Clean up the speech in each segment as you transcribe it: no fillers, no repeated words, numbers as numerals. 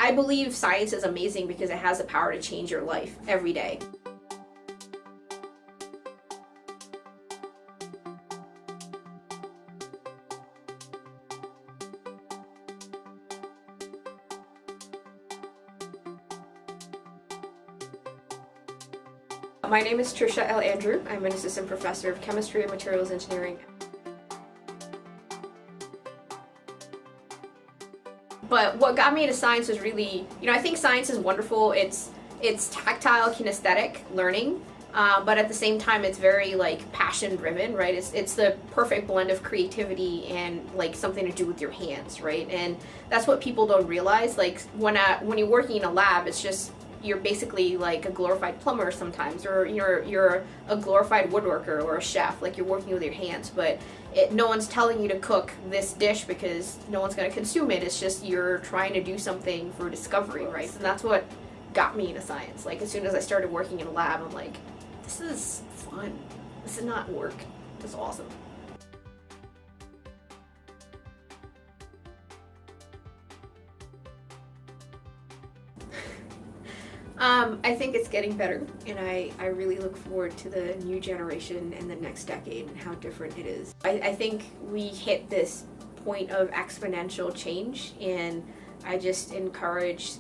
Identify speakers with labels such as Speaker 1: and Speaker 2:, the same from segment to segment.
Speaker 1: I believe science is amazing because it has the power to change your life every day. My name is Trisha Andrew. I'm an assistant professor of chemistry and materials engineering. But what got me into science was really, I think science is wonderful. It's tactile, kinesthetic learning, but at the same time, it's very like passion driven, right? It's the perfect blend of creativity and like something to do with your hands, right? And that's what people don't realize. Like when you're working in a lab, it's just you're basically like a glorified plumber sometimes, or you're a glorified woodworker or a chef. Like you're working with your hands, but no one's telling you to cook this dish because no one's going to consume it. It's just you're trying to do something for discovery, right? And that's what got me into science. Like as soon as I started working in a lab, I'm like, this is fun. This is not work. This is awesome. I think it's getting better, and I really look forward to the new generation and the next decade and how different it is. I think we hit this point of exponential change, and I just encourage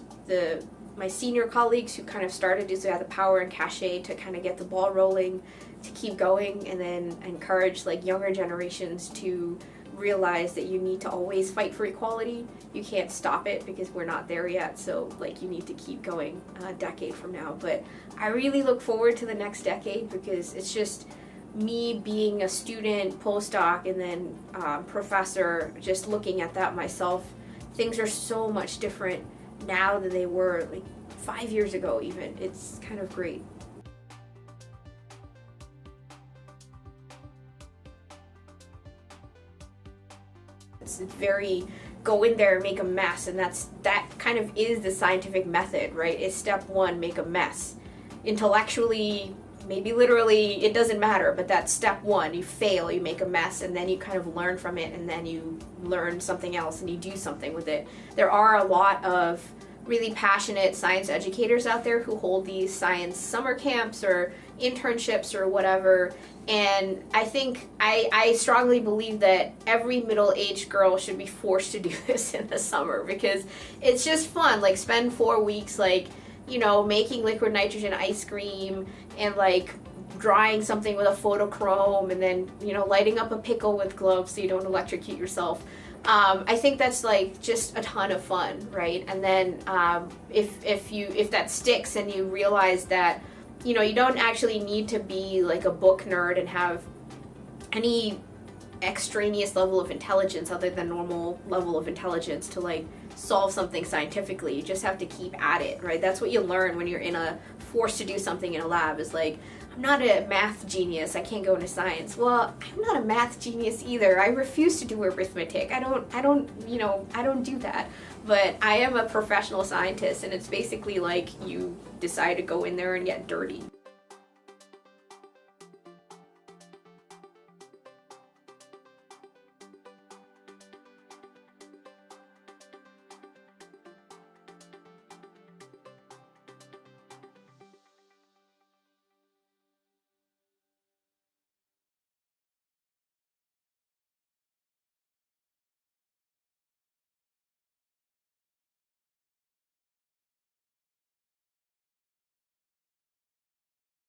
Speaker 1: my senior colleagues who kind of started to have the power and cachet to kind of get the ball rolling, to keep going, and then encourage like younger generations to realize that you need to always fight for equality. You can't stop it because we're not there yet, so like you need to keep going a decade from now. But I really look forward to the next decade because it's just me being a student, postdoc, and then professor, just looking at that myself. Things are so much different now than they were like 5 years ago even. It's kind of great. It's very go in there and make a mess, and that kind of is the scientific method, right? It's step one, make a mess. Intellectually, maybe literally, it doesn't matter, but that's step one. You fail, you make a mess, and then you kind of learn from it, and then you learn something else and you do something with it. There are a lot of really passionate science educators out there who hold these science summer camps or internships or whatever, and I think I strongly believe that every middle-aged girl should be forced to do this in the summer because it's just fun. Like spend 4 weeks like making liquid nitrogen ice cream and like drawing something with a photochrome and then lighting up a pickle with gloves so you don't electrocute yourself. I think that's like just a ton of fun, right? And then if that sticks and you realize that you don't actually need to be like a book nerd and have any extraneous level of intelligence other than normal level of intelligence to like solve something scientifically. You just have to keep at it, right? That's what you learn when you're forced to do something in a lab is like, I'm not a math genius, I can't go into science. Well, I'm not a math genius either. I refuse to do arithmetic. I don't do that. But I am a professional scientist, and it's basically like you decide to go in there and get dirty.